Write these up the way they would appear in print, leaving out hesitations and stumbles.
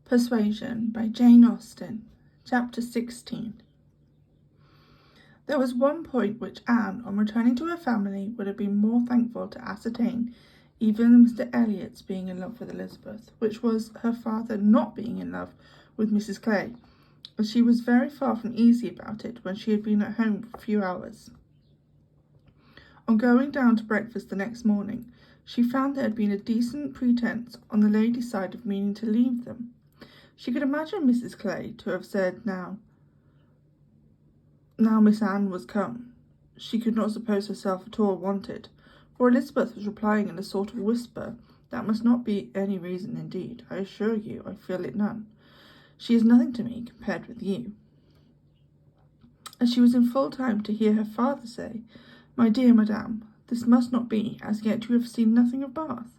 Persuasion by Jane Austen, Chapter 16. There was one point which Anne, on returning to her family, would have been more thankful to ascertain, even than Mr. Elliot's being in love with Elizabeth, which was her father not being in love with Mrs. Clay, and she was very far from easy about it when she had been at home for a few hours. On going down to breakfast the next morning, she found there had been a decent pretence on the lady's side of meaning to leave them. She could imagine Mrs. Clay to have said now Miss Anne was come. She could not suppose herself at all wanted, for Elizabeth was replying in a sort of whisper, "That must not be any reason indeed. I assure you I feel it none. She is nothing to me compared with you." As she was in full time to hear her father say, "My dear madame, this must not be, as yet you have seen nothing of Bath.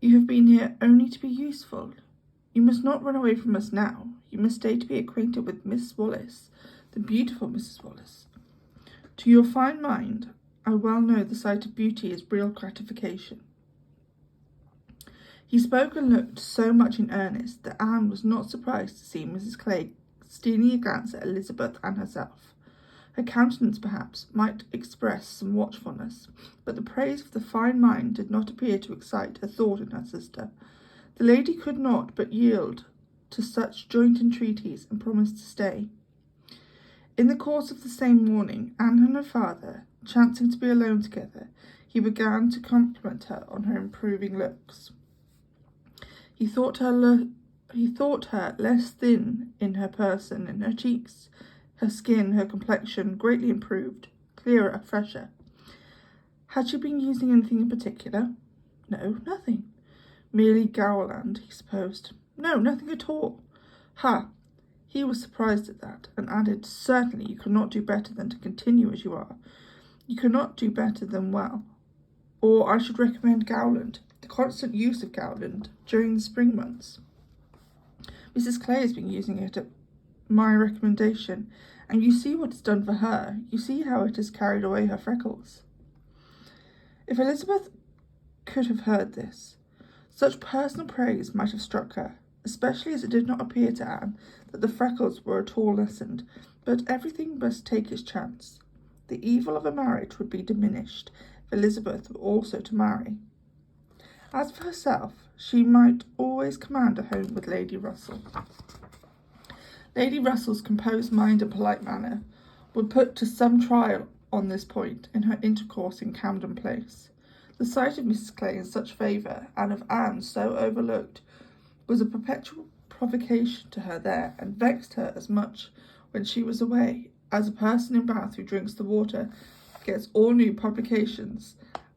You have been here only to be useful. You must not run away from us now. You must stay to be acquainted with Miss Wallis, the beautiful Mrs. Wallis. To your fine mind, I well know the sight of beauty is real gratification." He spoke and looked so much in earnest that Anne was not surprised to see Mrs. Clay stealing a glance at Elizabeth and herself. Her countenance, perhaps, might express some watchfulness, but the praise of the fine mind did not appear to excite a thought in her sister. The lady could not but yield to such joint entreaties and promised to stay. In the course of the same morning, Anne and her father, chancing to be alone together, he began to compliment her on her improving looks. He thought her less thin in her person and her cheeks, her skin, her complexion greatly improved, clearer, fresher. Had she been using anything in particular? No, nothing. Merely Gowland, he supposed. No, nothing at all. Ha! He was surprised at that, and added, "Certainly you cannot do better than to continue as you are. You cannot do better than well. Or I should recommend Gowland, the constant use of Gowland during the spring months. Mrs. Clay has been using it at my recommendation, and you see what it's done for her. You see how it has carried away her freckles." If Elizabeth could have heard this, such personal praise might have struck her, especially as it did not appear to Anne that the freckles were at all lessened, but everything must take its chance. The evil of a marriage would be diminished if Elizabeth were also to marry. As for herself, she might always command a home with Lady Russell. Lady Russell's composed mind and polite manner were put to some trial on this point in her intercourse in Camden Place. The sight of Mrs. Clay in such favour, and of Anne so overlooked, was a perpetual provocation to her there, and vexed her as much when she was away, as a person in Bath who drinks the water, gets all new publications,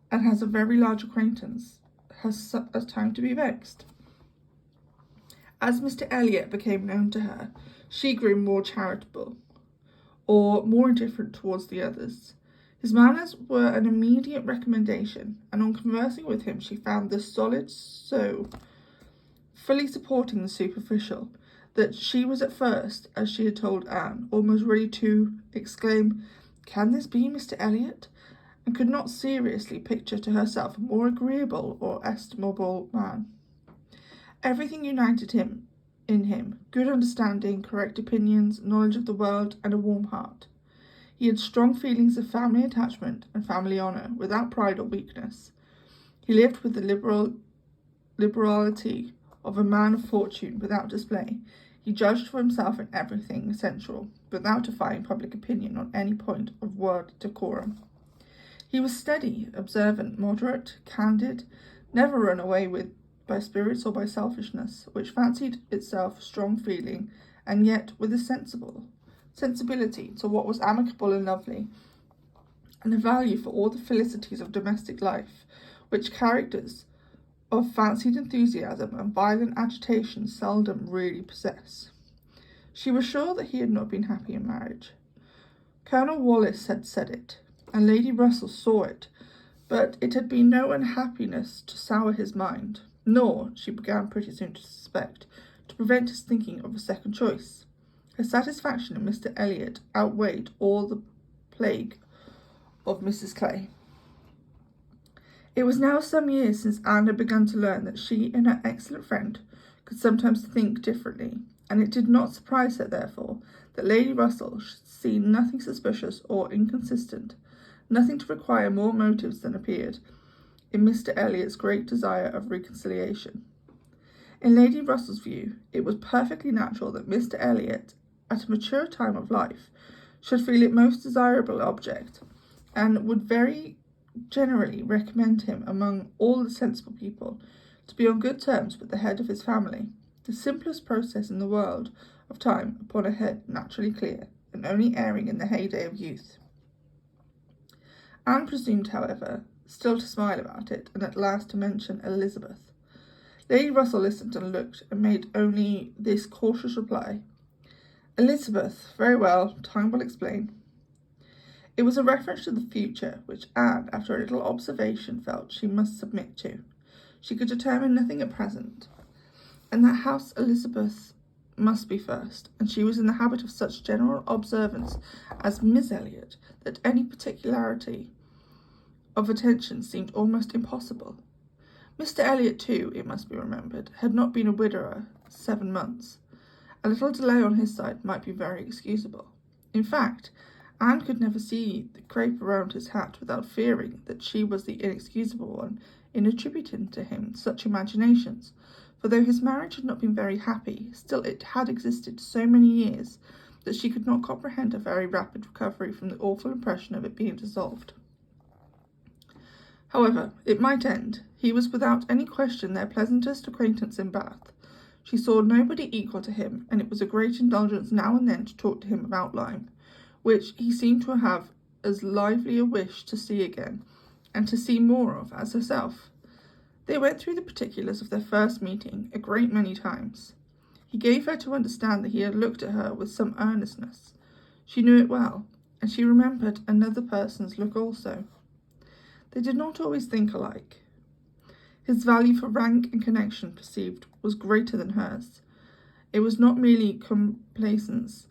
and has a very large acquaintance, has time to be vexed. As Mr. Elliot became known to her, she grew more charitable, or more indifferent towards the others. His manners were an immediate recommendation, and on conversing with him she found the solid so fully supporting the superficial, that she was at first, as she had told Anne, almost ready to exclaim, "Can this be Mr. Elliot?" and could not seriously picture to herself a more agreeable or estimable man. Everything united in him, good understanding, correct opinions, knowledge of the world, and a warm heart. He had strong feelings of family attachment and family honour, without pride or weakness. He lived with the liberality of a man of fortune, without display. He judged for himself in everything essential, without defying public opinion on any point of word decorum. He was steady, observant, moderate, candid, never run away with by spirits or by selfishness, which fancied itself strong feeling, and yet with a sensibility to what was amicable and lovely, and a value for all the felicities of domestic life, which characters of fancied enthusiasm and violent agitation seldom really possess. She was sure that he had not been happy in marriage. Colonel Wallis had said it, and Lady Russell saw it, but it had been no unhappiness to sour his mind, nor, she began pretty soon to suspect, to prevent his thinking of a second choice. Her satisfaction in Mr. Elliot outweighed all the plague of Mrs. Clay. It was now some years since Anne had begun to learn that she and her excellent friend could sometimes think differently, and it did not surprise her, therefore, that Lady Russell should see nothing suspicious or inconsistent, nothing to require more motives than appeared in Mr. Elliot's great desire of reconciliation. In Lady Russell's view, it was perfectly natural that Mr. Elliot, at a mature time of life, should feel it most desirable object, and would very generally recommend him among all the sensible people to be on good terms with the head of his family, the simplest process in the world of time upon a head naturally clear, and only erring in the heyday of youth. Anne presumed, however, still to smile about it, and at last to mention Elizabeth. Lady Russell listened and looked, and made only this cautious reply: "Elizabeth, very well, time will explain." It was a reference to the future, which Anne, after a little observation, felt she must submit to. She could determine nothing at present, and that house Elizabeth must be first, and she was in the habit of such general observance as Miss Elliot that any particularity of attention seemed almost impossible. Mr. Elliot, too, it must be remembered, had not been a widower 7 months. A little delay on his side might be very excusable. In fact, Anne could never see the crape around his hat without fearing that she was the inexcusable one in attributing to him such imaginations, for though his marriage had not been very happy, still it had existed so many years that she could not comprehend a very rapid recovery from the awful impression of it being dissolved. However it might end, he was without any question their pleasantest acquaintance in Bath. She saw nobody equal to him, and it was a great indulgence now and then to talk to him about Lyme, which he seemed to have as lively a wish to see again, and to see more of, as herself. They went through the particulars of their first meeting a great many times. He gave her to understand that he had looked at her with some earnestness. She knew it well, and she remembered another person's look also. They did not always think alike. His value for rank and connection perceived was greater than hers. It was not merely complaisance,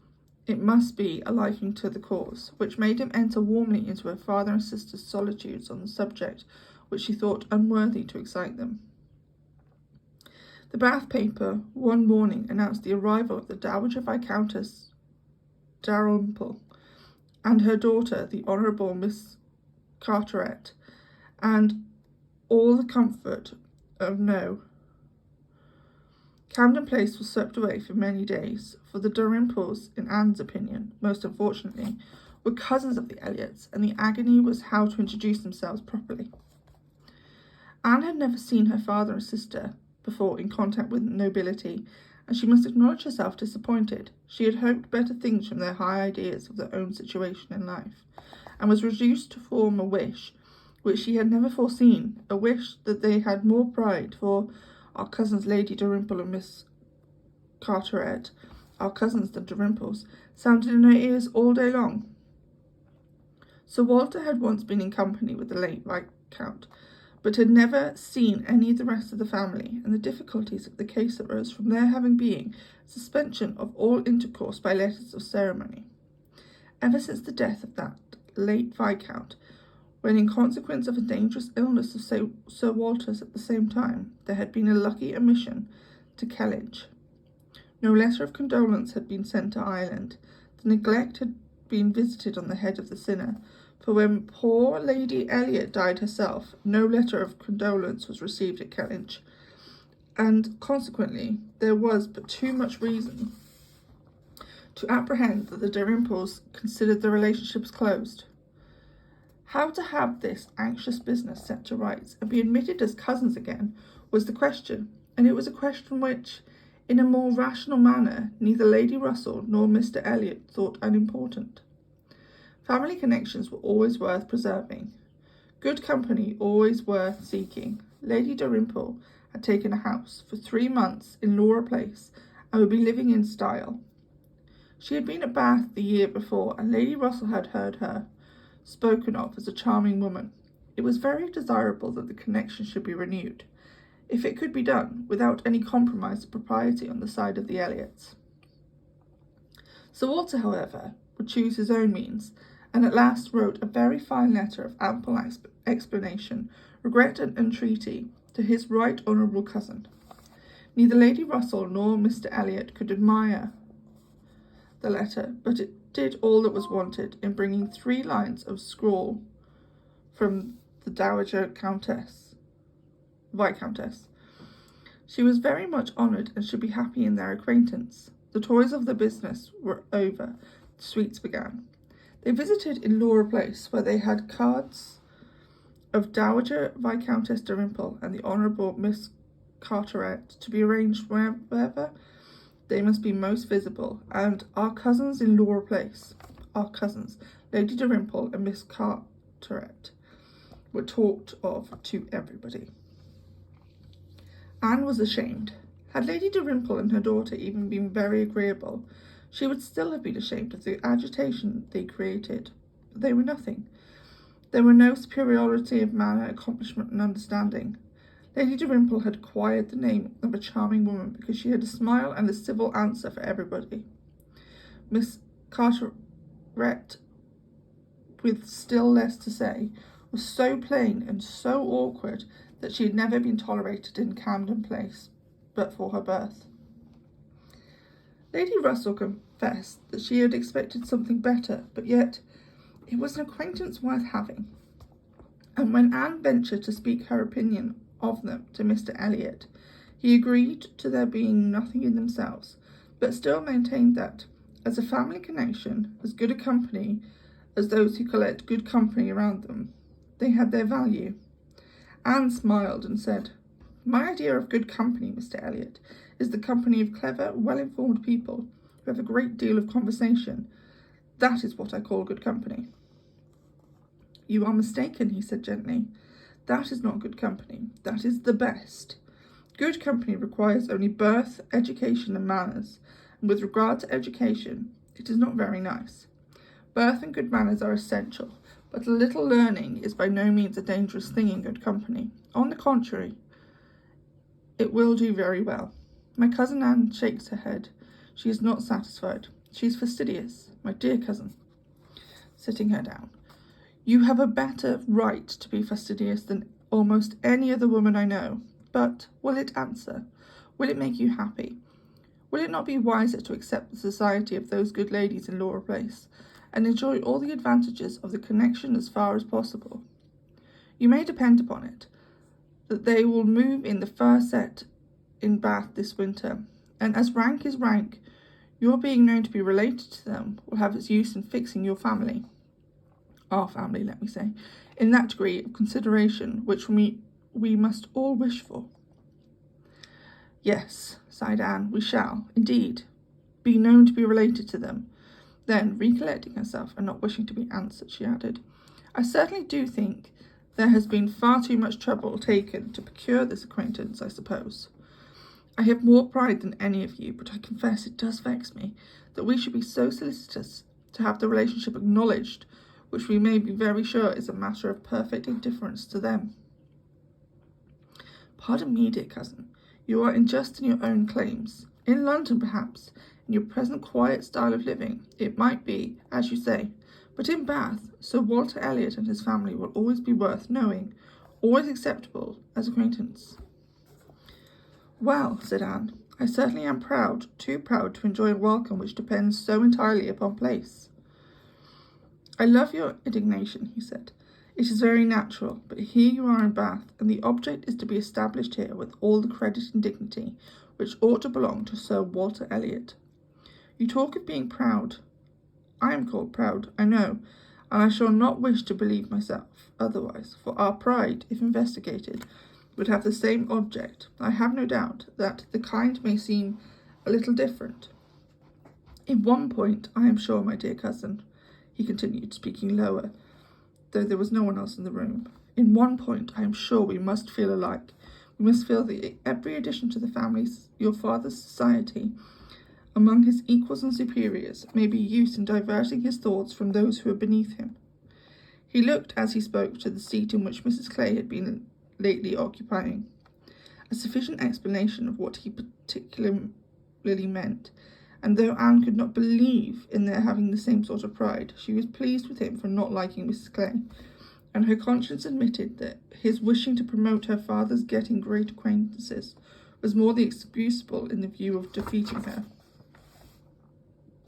it must be a liking to the cause, which made him enter warmly into her father and sister's solitudes on the subject which she thought unworthy to excite them. The Bath paper one morning announced the arrival of the Dowager Viscountess Dalrymple and her daughter, the Honourable Miss Carteret, and all the comfort of Camden Place was swept away for many days, for the Dalrymples, in Anne's opinion, most unfortunately, were cousins of the Elliots, and the agony was how to introduce themselves properly. Anne had never seen her father and sister before in contact with nobility, and she must acknowledge herself disappointed. She had hoped better things from their high ideas of their own situation in life, and was reduced to form a wish which she had never foreseen, a wish that they had more pride, for our cousins Lady Dalrymple and Miss Carteret, our cousins the Dalrymples, sounded in her ears all day long. Sir Walter had once been in company with the late Viscount, but had never seen any of the rest of the family, and the difficulties of the case arose from there having been suspension of all intercourse by letters of ceremony. Ever since the death of that late Viscount, when in consequence of a dangerous illness of Sir Walter's at the same time, there had been a lucky omission to Kellynch. No letter of condolence had been sent to Ireland. The neglect had been visited on the head of the sinner, for when poor Lady Elliot died herself, no letter of condolence was received at Kellynch, and consequently there was but too much reason to apprehend that the Dalrymples considered the relationships closed. How to have this anxious business set to rights and be admitted as cousins again was the question, and it was a question which, in a more rational manner, neither Lady Russell nor Mr. Elliot thought unimportant. Family connections were always worth preserving, good company always worth seeking. Lady Dalrymple had taken a house for 3 months in Laura Place and would be living in style. She had been at Bath the year before, and Lady Russell had heard her spoken of as a charming woman. It was very desirable that the connection should be renewed, if it could be done without any compromise of propriety on the side of the Elliots. Sir Walter, however, would choose his own means, and at last wrote a very fine letter of ample explanation, regret and entreaty to his right honourable cousin. Neither Lady Russell nor Mr. Elliot could admire the letter, but it did all that was wanted in bringing 3 lines of scrawl from the Dowager Viscountess. She was very much honoured and should be happy in their acquaintance. The toys of the business were over. The sweets began. They visited in Laura Place, where they had cards of Dowager Viscountess Dalrymple and the Honourable Miss Carteret to be arranged wherever they must be most visible, and our cousins in Laura Place, Lady Dalrymple and Miss Carteret, were talked of to everybody. Anne was ashamed. Had Lady Dalrymple and her daughter even been very agreeable, she would still have been ashamed of the agitation they created. But they were nothing. There were no superiority of manner, accomplishment, and understanding. Lady Dalrymple had acquired the name of a charming woman because she had a smile and a civil answer for everybody. Miss Carteret, with still less to say, was so plain and so awkward that she had never been tolerated in Camden Place but for her birth. Lady Russell confessed that she had expected something better, but yet it was an acquaintance worth having. And when Anne ventured to speak her opinion of them to Mr. Elliot, he agreed to their being nothing in themselves, but still maintained that, as a family connection, as good a company as those who collect good company around them, they had their value. Anne smiled and said, "My idea of good company, Mr. Elliot, is the company of clever, well-informed people who have a great deal of conversation. That is what I call good company." "You are mistaken," he said gently. "That is not good company. That is the best. Good company requires only birth, education, and manners, and with regard to education, it is not very nice. Birth and good manners are essential, but a little learning is by no means a dangerous thing in good company. On the contrary, it will do very well. My cousin Anne shakes her head. She is not satisfied. She is fastidious, my dear cousin," sitting her down. "You have a better right to be fastidious than almost any other woman I know. But will it answer? Will it make you happy? Will it not be wiser to accept the society of those good ladies in Laura Place, and enjoy all the advantages of the connection as far as possible? You may depend upon it that they will move in the first set in Bath this winter, and as rank is rank, your being known to be related to them will have its use in fixing your family, our family, let me say, in that degree of consideration which we must all wish for." "Yes," sighed Anne, "we shall, indeed, be known to be related to them." Then, recollecting herself and not wishing to be answered, she added, "I certainly do think there has been far too much trouble taken to procure this acquaintance, I suppose. I have more pride than any of you, but I confess it does vex me that we should be so solicitous to have the relationship acknowledged, which we may be very sure is a matter of perfect indifference to them." "Pardon me, dear cousin, you are unjust in your own claims. In London, perhaps, in your present quiet style of living, it might be, as you say, but in Bath, Sir Walter Elliot and his family will always be worth knowing, always acceptable as acquaintance." "Well," said Anne, "I certainly am proud, too proud to enjoy a welcome which depends so entirely upon place." "I love your indignation," he said. "It is very natural, but here you are in Bath, and the object is to be established here with all the credit and dignity which ought to belong to Sir Walter Elliot. You talk of being proud. I am called proud, I know, and I shall not wish to believe myself otherwise, for our pride, if investigated, would have the same object. I have no doubt that the kind may seem a little different. In one point, I am sure, my dear cousin," he continued, speaking lower, though there was no one else in the room, "in one point I am sure we must feel alike. We must feel that every addition to the family's, your father's society, among his equals and superiors, may be used in diverting his thoughts from those who are beneath him." He looked, as he spoke, to the seat in which Mrs. Clay had been lately occupying. A sufficient explanation of what he particularly meant, and though Anne could not believe in their having the same sort of pride, she was pleased with him for not liking Mrs. Clay, and her conscience admitted that his wishing to promote her father's getting great acquaintances was more than excusable in the view of defeating her.